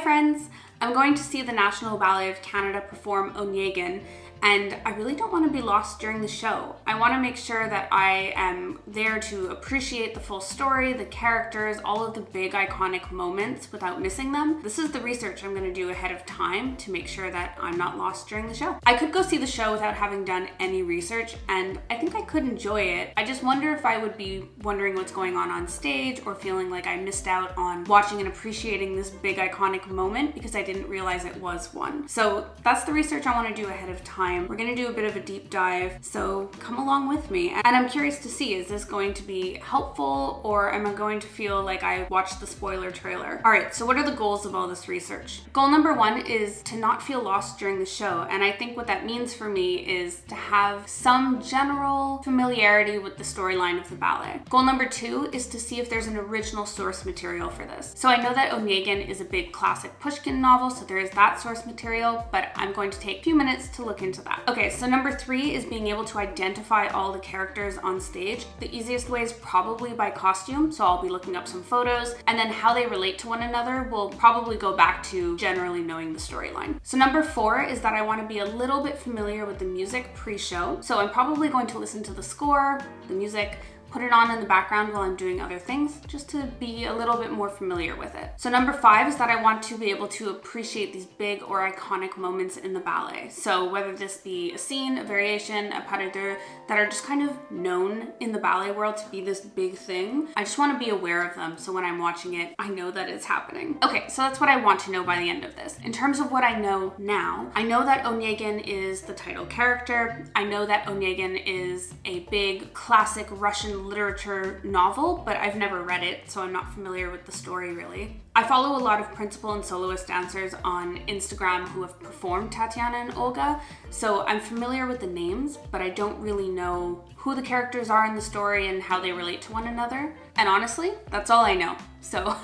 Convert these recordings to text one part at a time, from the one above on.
friends! I'm going to see the National Ballet of Canada perform Onegin, and I really don't want to be lost during the show. I want to make sure that I am there to appreciate the full story, the characters, all of the big iconic moments without missing them. This is the research I'm going to do ahead of time to make sure that I'm not lost during the show. I could go see the show without having done any research, and I think I could enjoy it. I just wonder if I would be wondering what's going on stage, or feeling like I missed out on watching and appreciating this big iconic moment because I didn't realize it was one. So that's the research I want to do ahead of time. We're going to do a bit of a deep dive, so come along with me. And I'm curious to see, is this going to be helpful, or am I going to feel like I watched the spoiler trailer? All right, so what are the goals of all this research? Goal number one is to not feel lost during the show. And I think what that means for me is to have some general familiarity with the storyline of the ballet. Goal number two is to see if there's an original source material for this. So I know that Onegin is a big classic Pushkin novel, so there is that source material, but I'm going to take a few minutes to look into that. Okay, so number three is being able to identify all the characters on stage. The easiest way is probably by costume, so I'll be looking up some photos, and then how they relate to one another will probably go back to generally knowing the storyline. So number four is that I want to be a little bit familiar with the music pre-show. So I'm probably going to listen to the score, the music, put it on in the background while I'm doing other things, just to be a little bit more familiar with it. So number five is that I want to be able to appreciate these big or iconic moments in the ballet. So whether this be a scene, a variation, a pas de deux, that are just kind of known in the ballet world to be this big thing, I just want to be aware of them, so when I'm watching it, I know that it's happening. Okay, so that's what I want to know by the end of this. In terms of what I know now, I know that Onegin is the title character. I know that Onegin is a big classic Russian literature novel, but I've never read it, so I'm not familiar with the story really. I follow a lot of principal and soloist dancers on Instagram who have performed Tatiana and Olga, so I'm familiar with the names, but I don't really know who the characters are in the story and how they relate to one another. And honestly, that's all I know. So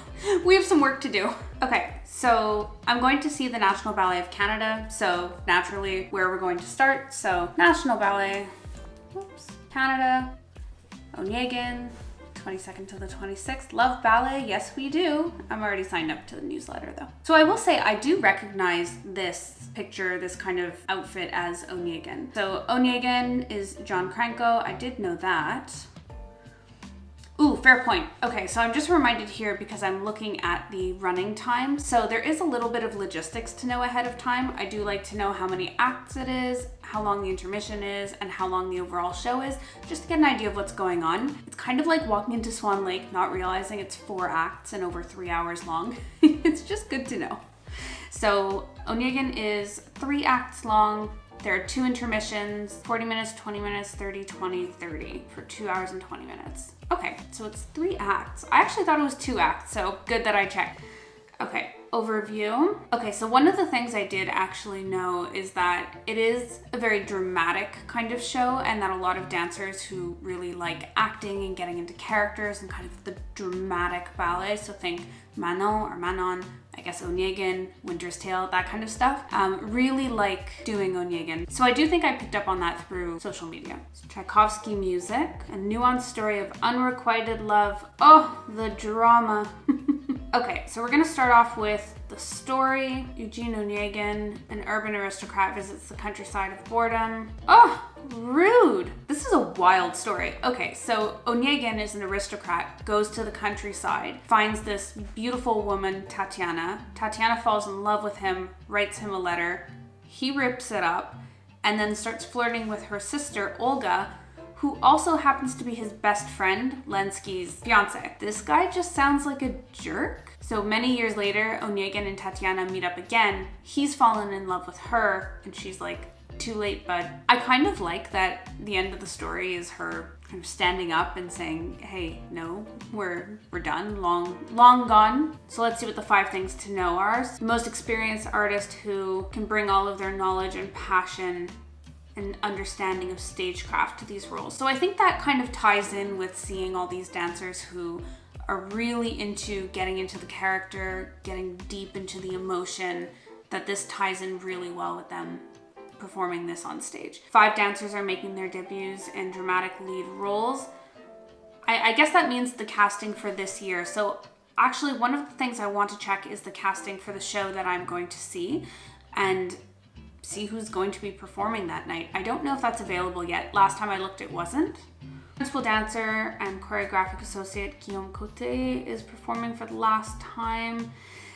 we have some work to do. Okay, so I'm going to see the National Ballet of Canada, so naturally where we're going to start. So National Ballet, Canada, Onegin, 22nd to the 26th. Love ballet, yes we do. I'm already signed up to the newsletter though. So I will say I do recognize this picture, this kind of outfit as Onegin. So Onegin is John Cranko, I did know that. Ooh, fair point. Okay, so I'm just reminded here because I'm looking at the running time. So there is a little bit of logistics to know ahead of time. I do like to know how many acts it is, how long the intermission is, and how long the overall show is, just to get an idea of what's going on. It's kind of like walking into Swan Lake, not realizing it's 4 acts and over 3 hours long. It's just good to know. So Onegin is 3 acts long. There are 2 intermissions, 40 minutes, 20 minutes, 30, 20, 30 for 2 hours and 20 minutes. Okay, so it's 3 acts. I actually thought it was 2 acts, so good that I checked. Okay, overview. Okay, so one of the things I did actually know is that it is a very dramatic kind of show, and that a lot of dancers who really like acting and getting into characters and kind of the dramatic ballet, so think Manon or Manon, I guess Onegin, Winter's Tale, that kind of stuff, really like doing Onegin. So I do think I picked up on that through social media. So Tchaikovsky music, a nuanced story of unrequited love. Oh, the drama. Okay, so we're gonna start off with the story. Eugene Onegin, an urban aristocrat, visits the countryside of boredom. Oh, rude. This is a wild story. Okay, so Onegin is an aristocrat, goes to the countryside, finds this beautiful woman, Tatiana. Tatiana falls in love with him, writes him a letter. He rips it up and then starts flirting with her sister, Olga, who also happens to be his best friend, Lenski's fiance. This guy just sounds like a jerk. So many years later, Onegin and Tatiana meet up again. He's fallen in love with her, and she's like, too late, bud. I kind of like that the end of the story is her kind of standing up and saying, hey, no, we're done, long gone. So let's see what the 5 things to know are. The most experienced artist who can bring all of their knowledge and passion and understanding of stagecraft to these roles. So I think that kind of ties in with seeing all these dancers who are really into getting into the character, getting deep into the emotion, that this ties in really well with them performing this on stage. 5 dancers are making their debuts in dramatic lead roles. I guess that means the casting for this year. So Actually, one of the things I want to check is the casting for the show that I'm going to see and see who's going to be performing that night. I don't know if that's available yet. Last time I looked, it wasn't. Principal dancer and choreographic associate Guillaume Coté is performing for the last time.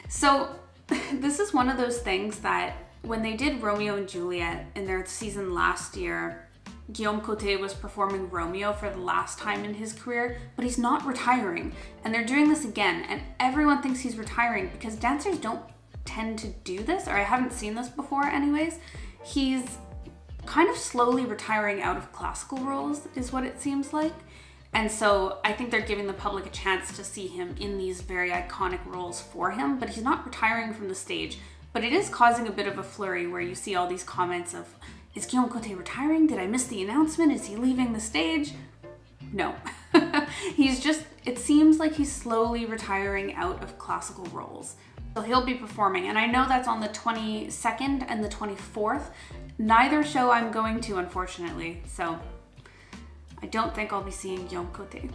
So this is one of those things that when they did Romeo and Juliet in their season last year, Guillaume Coté was performing Romeo for the last time in his career, but he's not retiring. And they're doing this again, and everyone thinks he's retiring because dancers don't tend to do this, or I haven't seen this before anyways. He's kind of slowly retiring out of classical roles is what it seems like. And so I think they're giving the public a chance to see him in these very iconic roles for him, but he's not retiring from the stage. But it is causing a bit of a flurry where you see all these comments of, is Guillaume Coté retiring? Did I miss the announcement? Is he leaving the stage? No. He's just, it seems like he's slowly retiring out of classical roles. So he'll be performing, and I know that's on the 22nd and the 24th. Neither show I'm going to, unfortunately, so I don't think I'll be seeing Guillaume Coté.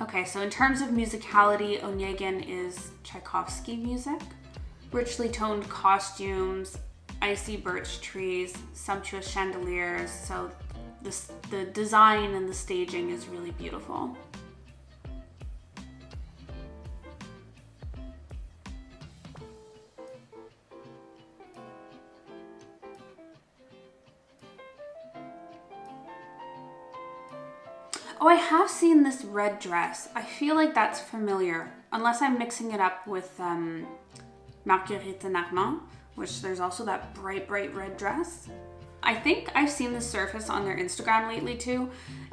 Okay, so in terms of musicality, Onegin is Tchaikovsky music. Richly toned costumes, icy birch trees, sumptuous chandeliers, so the design and the staging is really beautiful. Oh, I have seen this red dress. I feel like that's familiar, unless I'm mixing it up with Marguerite and Armand, which there's also that bright red dress. I think I've seen this surface on their Instagram lately too.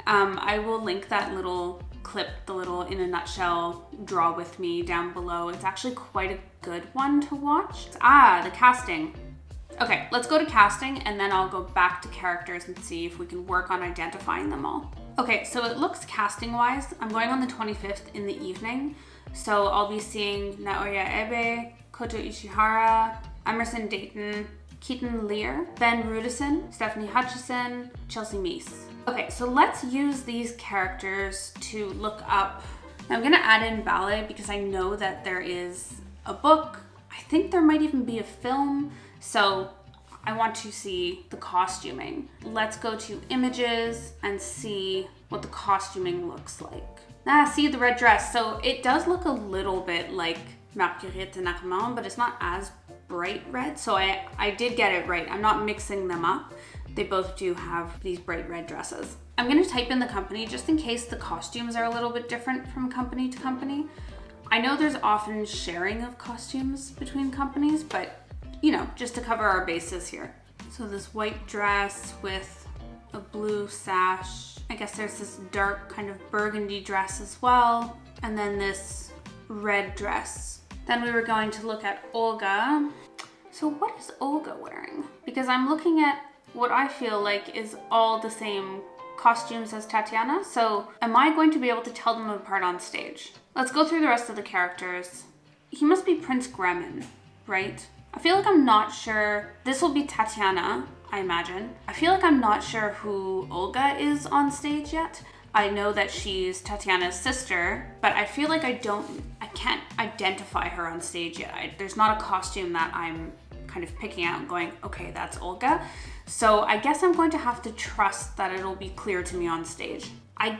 I will link that little clip, the little in a nutshell draw with me down below. It's actually quite a good one to watch. The casting. Okay, let's go to casting and then I'll go back to characters and see if we can work on identifying them all. Okay, so it looks casting wise, I'm going on the 25th in the evening. So I'll be seeing Naoya Ebe, Koto Ishihara, Emerson Dayton, Keaton Lear, Ben Rudison, Stephanie Hutchison, Chelsea Meese. Okay, so let's use these characters to look up. Now I'm gonna add in Ballet because I know that there is a book. I think there might even be a film. So I want to see the costuming. Let's go to images and see what the costuming looks like. See the red dress. So it does look a little bit like Marguerite and Armand, but it's not as bright red. So I did get it right. I'm not mixing them up. They both do have these bright red dresses. I'm gonna type in the company just in case the costumes are a little bit different from company to company. I know there's often sharing of costumes between companies, but you know, just to cover our bases here. So this white dress with a blue sash. I guess there's this dark kind of burgundy dress as well. And then this red dress. Then we were going to look at Olga. So what is Olga wearing? Because I'm looking at what I feel like is all the same costumes as Tatiana. So am I going to be able to tell them apart on stage? Let's go through the rest of the characters. He must be Prince Gremin, right? I feel like I'm not sure. This will be Tatiana, I imagine. I feel like I'm not sure who Olga is on stage yet. I know that she's Tatiana's sister, but I feel like I can't identify her on stage yet. There's not a costume that I'm kind of picking out and going, okay, that's Olga. So I guess I'm going to have to trust that it'll be clear to me on stage. I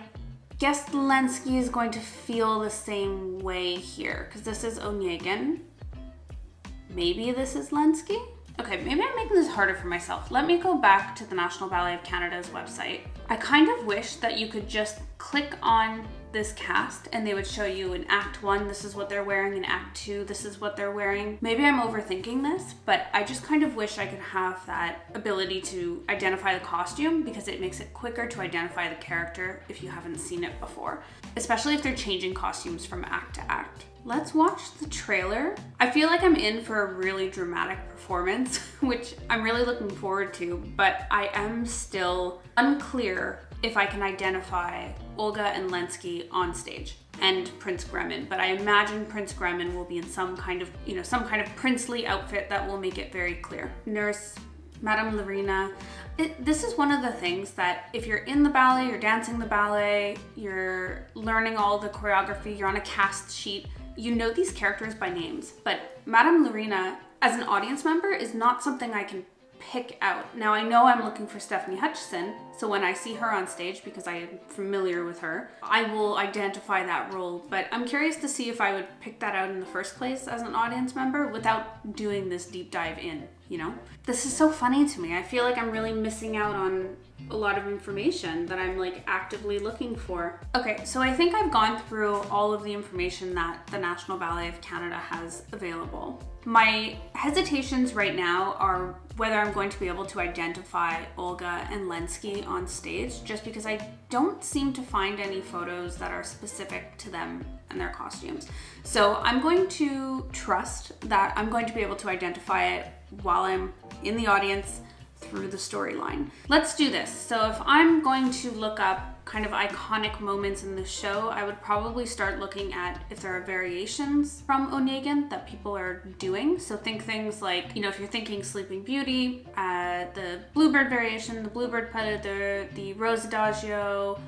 guess Lenski is going to feel the same way here because this is Onegin. Maybe this is Lenski? Okay, maybe I'm making this harder for myself. Let me go back to the National Ballet of Canada's website. I kind of wish that you could just click on this cast and they would show you in Act 1, this is what they're wearing, in Act 2, this is what they're wearing. Maybe I'm overthinking this, but I just kind of wish I could have that ability to identify the costume because it makes it quicker to identify the character if you haven't seen it before, especially if they're changing costumes from act to act. Let's watch the trailer. I feel like I'm in for a really dramatic performance, which I'm really looking forward to, but I am still unclear if I can identify Olga and Lenski on stage and Prince Gremin, but I imagine Prince Gremin will be in some kind of princely outfit that will make it very clear. Nurse, Madame Larina. This is one of the things that if you're in the ballet, you're dancing the ballet, you're learning all the choreography, you're on a cast sheet, you know these characters by names, but Madame Lorena, as an audience member, is not something I can pick out. Now, I know I'm looking for Stephanie Hutchison, so when I see her on stage, because I am familiar with her, I will identify that role, but I'm curious to see if I would pick that out in the first place as an audience member without doing this deep dive in, you know? This is so funny to me. I feel like I'm really missing out on a lot of information that I'm like actively looking for. Okay, so I think I've gone through all of the information that the National Ballet of Canada has available. My hesitations right now are whether I'm going to be able to identify Olga and Lenski on stage, just because I don't seem to find any photos that are specific to them and their costumes. So I'm going to trust that I'm going to be able to identify it while I'm in the audience through the storyline. Let's do this. So if I'm going to look up kind of iconic moments in the show, I would probably start looking at if there are variations from Onegin that people are doing. So think things like, you know, if you're thinking Sleeping Beauty, the Bluebird variation, the Bluebird pas de deux, the Rose Adagio,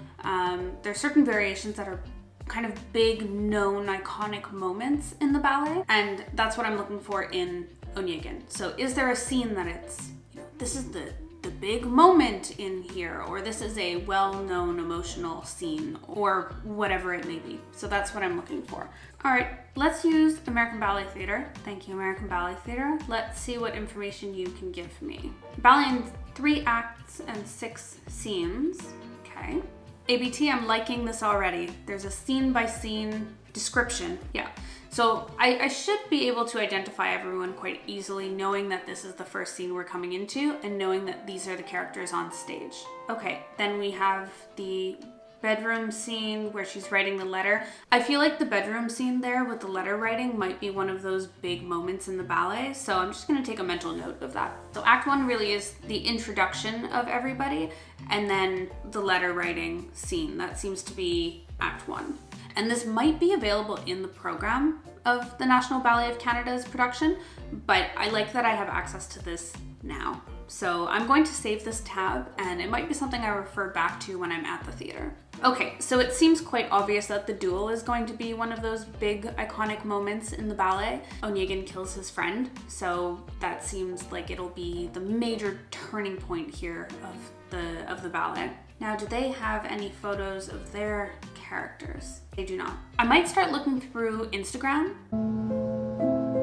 there's certain variations that are kind of big, known, iconic moments in the ballet, and that's what I'm looking for in Onegin. So is there a scene that it's, you know, this is the big moment in here, or this is a well-known emotional scene, or whatever it may be. So that's what I'm looking for. All right, let's use American Ballet Theatre. Thank you, American Ballet Theatre. Let's see what information you can give me. Ballet in 3 acts and 6 scenes. Okay. ABT, I'm liking this already. There's a scene by scene description. Yeah. So I should be able to identify everyone quite easily, knowing that this is the first scene we're coming into and knowing that these are the characters on stage. Okay, then we have the bedroom scene where she's writing the letter. I feel like the bedroom scene there with the letter writing might be one of those big moments in the ballet, so I'm just gonna take a mental note of that. So Act 1 really is the introduction of everybody, and then the letter writing scene. That seems to be Act 1. And this might be available in the program of the National Ballet of Canada's production, but I like that I have access to this now. So I'm going to save this tab, and it might be something I refer back to when I'm at the theater. Okay, so it seems quite obvious that the duel is going to be one of those big iconic moments in the ballet. Onegin kills his friend, so that seems like it'll be the major turning point here of the ballet. Now, do they have any photos of their characters? They do not. I might start looking through Instagram.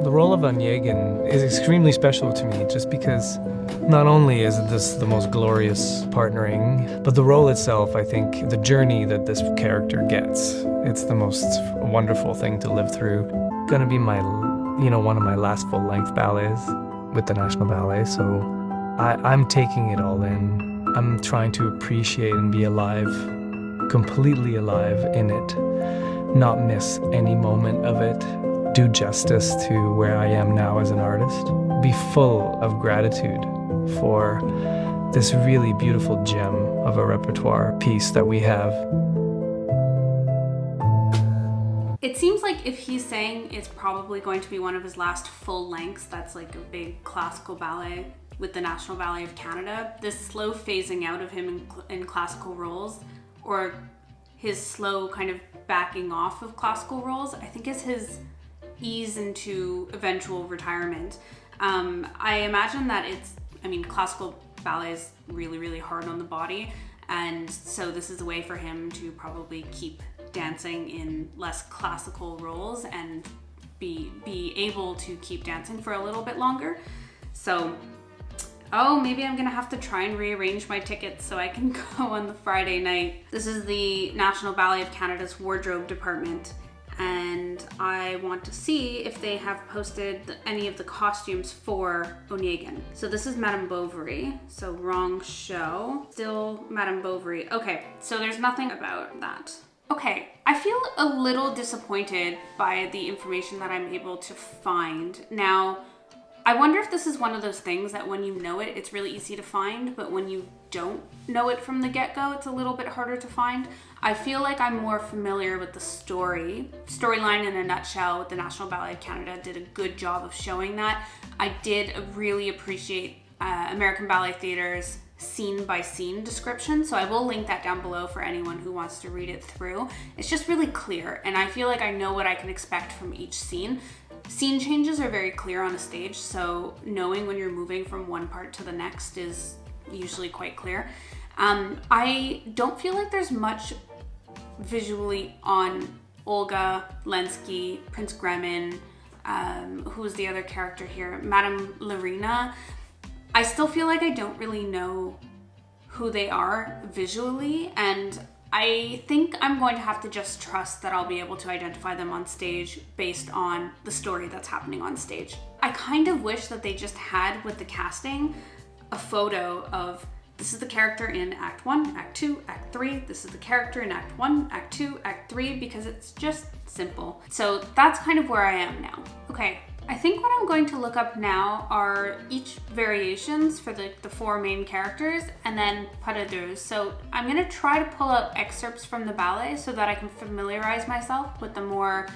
The role of Onegin is extremely special to me, just because not only is this the most glorious partnering, but the role itself, I think, the journey that this character gets, it's the most wonderful thing to live through. Gonna be my, one of my last full-length ballets with the National Ballet, so I'm taking it all in. I'm trying to appreciate and be alive, completely alive in it, not miss any moment of it, do justice to where I am now as an artist, be full of gratitude for this really beautiful gem of a repertoire piece that we have. It seems like if he's saying it's probably going to be one of his last full lengths, that's like a big classical ballet with the National Ballet of Canada, this slow phasing out of him in classical roles, or his slow kind of backing off of classical roles, I think is his ease into eventual retirement. I imagine that classical ballet is really, really hard on the body, and so this is a way for him to probably keep dancing in less classical roles and be able to keep dancing for a little bit longer. So, maybe I'm gonna have to try and rearrange my tickets so I can go on the Friday night. This is the National Ballet of Canada's wardrobe department, and I want to see if they have posted any of the costumes for Onegin. So this is Madame Bovary, so wrong show. Still Madame Bovary. Okay, so there's nothing about that. Okay, I feel a little disappointed by the information that I'm able to find. Now, I wonder if this is one of those things that when you know it, it's really easy to find, but when you don't know it from the get-go, it's a little bit harder to find. I feel like I'm more familiar with the storyline in a nutshell. With the National Ballet of Canada did a good job of showing that. I did really appreciate American Ballet Theatre's scene by scene description, so I will link that down below for anyone who wants to read it through. It's just really clear, and I feel like I know what I can expect from each scene. Scene changes are very clear on a stage, so knowing when you're moving from one part to the next is usually quite clear. I don't feel like there's much visually on Olga, Lenski, Prince Gremin, who's the other character here, Madame Larina. I still feel like I don't really know who they are visually, and I think I'm going to have to just trust that I'll be able to identify them on stage based on the story that's happening on stage. I kind of wish that they just had, with the casting, a photo of this is the character in Act 1, Act 2, Act 3, this is the character in Act 1, Act 2, Act 3, because it's just simple. So that's kind of where I am now. Okay, I think what I'm going to look up now are each variations for the 4 main characters, and then pas de deux. So I'm gonna try to pull out excerpts from the ballet so that I can familiarize myself with the more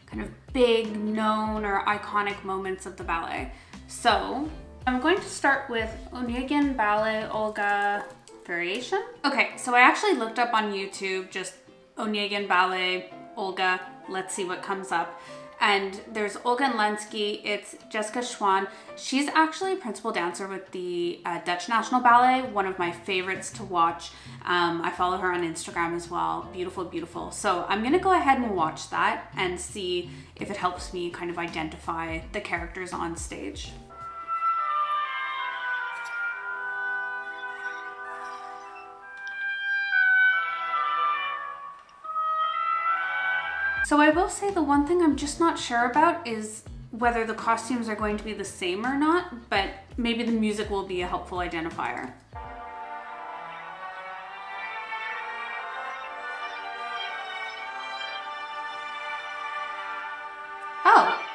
kind of big, known, or iconic moments of the ballet. So I'm going to start with Onegin Ballet Olga variation. Okay, so I actually looked up on YouTube just Onegin Ballet Olga, let's see what comes up. And there's Olga and Lenski, it's Jessica Schwan. She's actually a principal dancer with the Dutch National Ballet, one of my favorites to watch. I follow her on Instagram as well, beautiful, beautiful. So I'm gonna go ahead and watch that and see if it helps me kind of identify the characters on stage. So I will say the one thing I'm just not sure about is whether the costumes are going to be the same or not, but maybe the music will be a helpful identifier. Oh!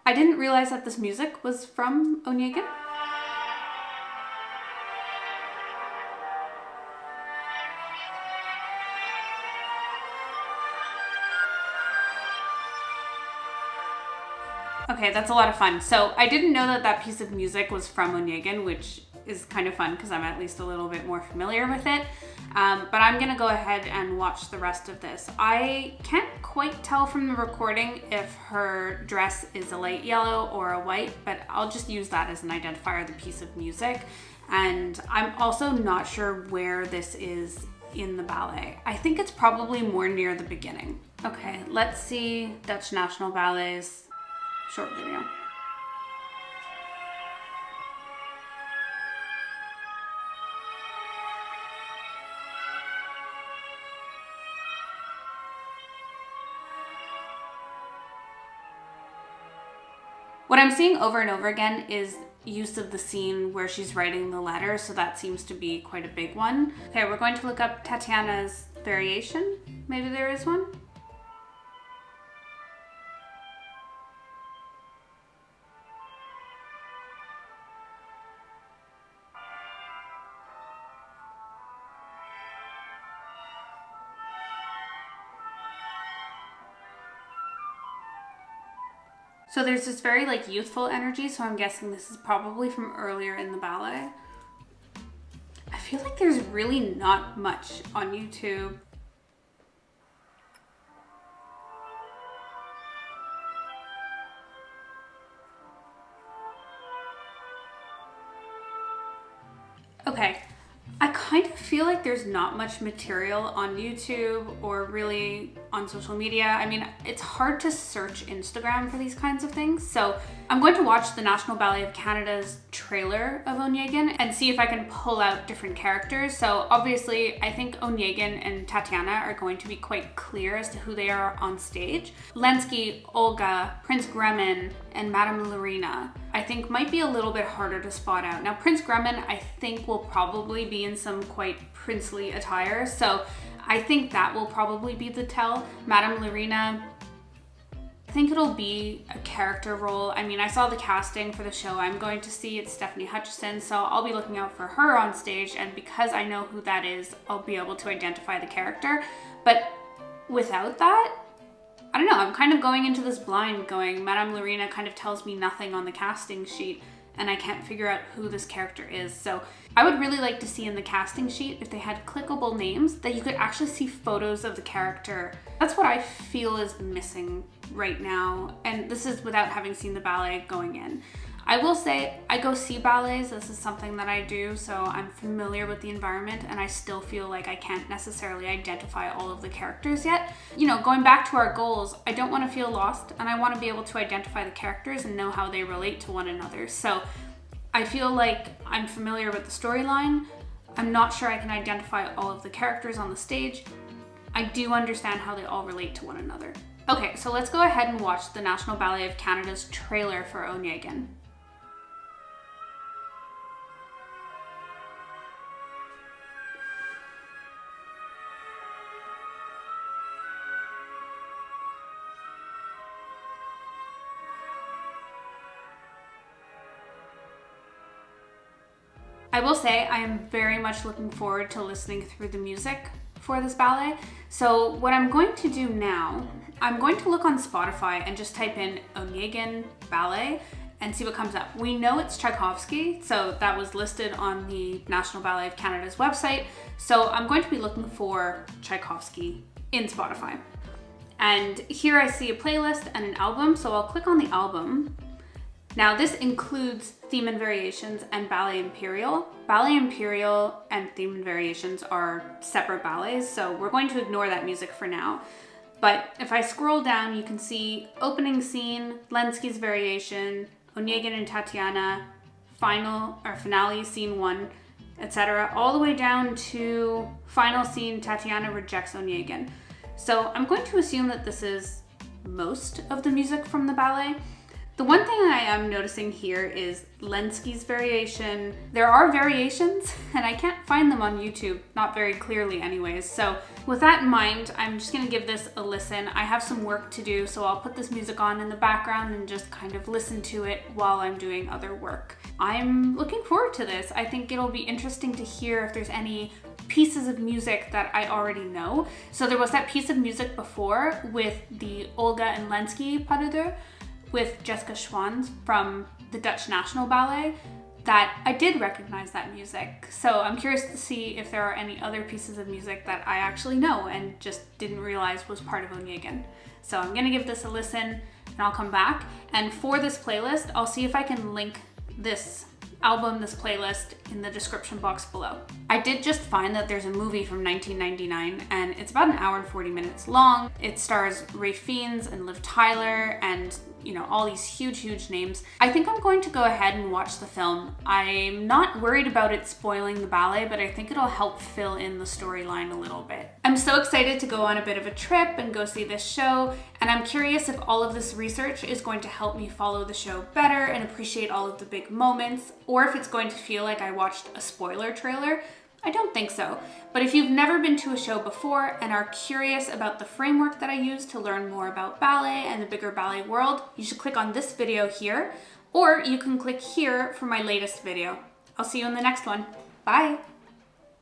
I didn't realize that this music was from Onegin. Okay, that's a lot of fun. So I didn't know that that piece of music was from Onegin, which is kind of fun because I'm at least a little bit more familiar with it. But I'm gonna go ahead and watch the rest of this. I can't quite tell from the recording if her dress is a light yellow or a white, but I'll just use that as an identifier of the piece of music. And I'm also not sure where this is in the ballet. I think it's probably more near the beginning. Okay, let's see Dutch National Ballet's short video. What I'm seeing over and over again is use of the scene where she's writing the letter, so that seems to be quite a big one. Okay, we're going to look up Tatiana's variation. Maybe there is one. So there's this very like youthful energy, so I'm guessing this is probably from earlier in the ballet. I feel like there's really not much on YouTube. Okay, I kind of feel like there's not much material on YouTube or really on social media. I mean, it's hard to search Instagram for these kinds of things. So I'm going to watch the National Ballet of Canada's trailer of Onegin and see if I can pull out different characters. So obviously, I think Onegin and Tatiana are going to be quite clear as to who they are on stage. Lenski, Olga, Prince Gremin, and Madame Larina, I think might be a little bit harder to spot out. Now, Prince Gremin, I think will probably be in some quite princely attire, so I think that will probably be the tell. Madame Larina, I think it'll be a character role. I mean, I saw the casting for the show I'm going to see. It's Stephanie Hutchison, so I'll be looking out for her on stage, and because I know who that is, I'll be able to identify the character. But without that, I don't know, I'm kind of going into this blind going, Madame Larina kind of tells me nothing on the casting sheet, and I can't figure out who this character is. So I would really like to see in the casting sheet if they had clickable names that you could actually see photos of the character. That's what I feel is missing right now, and this is without having seen the ballet going in. I will say I go see ballets. This is something that I do, so I'm familiar with the environment, and I still feel like I can't necessarily identify all of the characters yet. You know, going back to our goals, I don't want to feel lost, and I want to be able to identify the characters and know how they relate to one another. So I feel like I'm familiar with the storyline. I'm not sure I can identify all of the characters on the stage. I do understand how they all relate to one another. Okay, so let's go ahead and watch the National Ballet of Canada's trailer for Onegin. I will say I am very much looking forward to listening through the music for this ballet. So what I'm going to do now, I'm going to look on Spotify and just type in Onegin ballet and see what comes up. We know it's Tchaikovsky, so that was listed on the National Ballet of Canada's website. So I'm going to be looking for Tchaikovsky in Spotify. And here I see a playlist and an album, so I'll click on the album. Now this includes Theme and Variations and Ballet Imperial. Ballet Imperial and Theme and Variations are separate ballets, so we're going to ignore that music for now. But if I scroll down, you can see opening scene, Lenski's Variation, Onegin and Tatiana, finale scene 1, etc. all the way down to final scene, Tatiana rejects Onegin. So I'm going to assume that this is most of the music from the ballet. The one thing I am noticing here is Lenski's Variation. There are variations, and I can't find them on YouTube, not very clearly anyways. So with that in mind, I'm just gonna give this a listen. I have some work to do, so I'll put this music on in the background and just kind of listen to it while I'm doing other work. I'm looking forward to this. I think it'll be interesting to hear if there's any pieces of music that I already know. So there was that piece of music before with the Olga and Lenski pas de deux, with Jessica Schwans from the Dutch National Ballet, that I did recognize that music. So I'm curious to see if there are any other pieces of music that I actually know and just didn't realize was part of Onegin. So I'm gonna give this a listen and I'll come back. And for this playlist, I'll see if I can link this album, this playlist, in the description box below. I did just find that there's a movie from 1999 and it's about 1 hour and 40 minutes long. It stars Ray Fiennes and Liv Tyler and, you know, all these huge names. I think I'm going to go ahead and watch the film. I'm not worried about it spoiling the ballet, but I think it'll help fill in the storyline a little bit. I'm so excited to go on a bit of a trip and go see this show, and I'm curious if all of this research is going to help me follow the show better and appreciate all of the big moments, or if it's going to feel like I watched a spoiler trailer. I don't think so, but if you've never been to a show before and are curious about the framework that I use to learn more about ballet and the bigger ballet world, you should click on this video here, or you can click here for my latest video. I'll see you in the next one. Bye!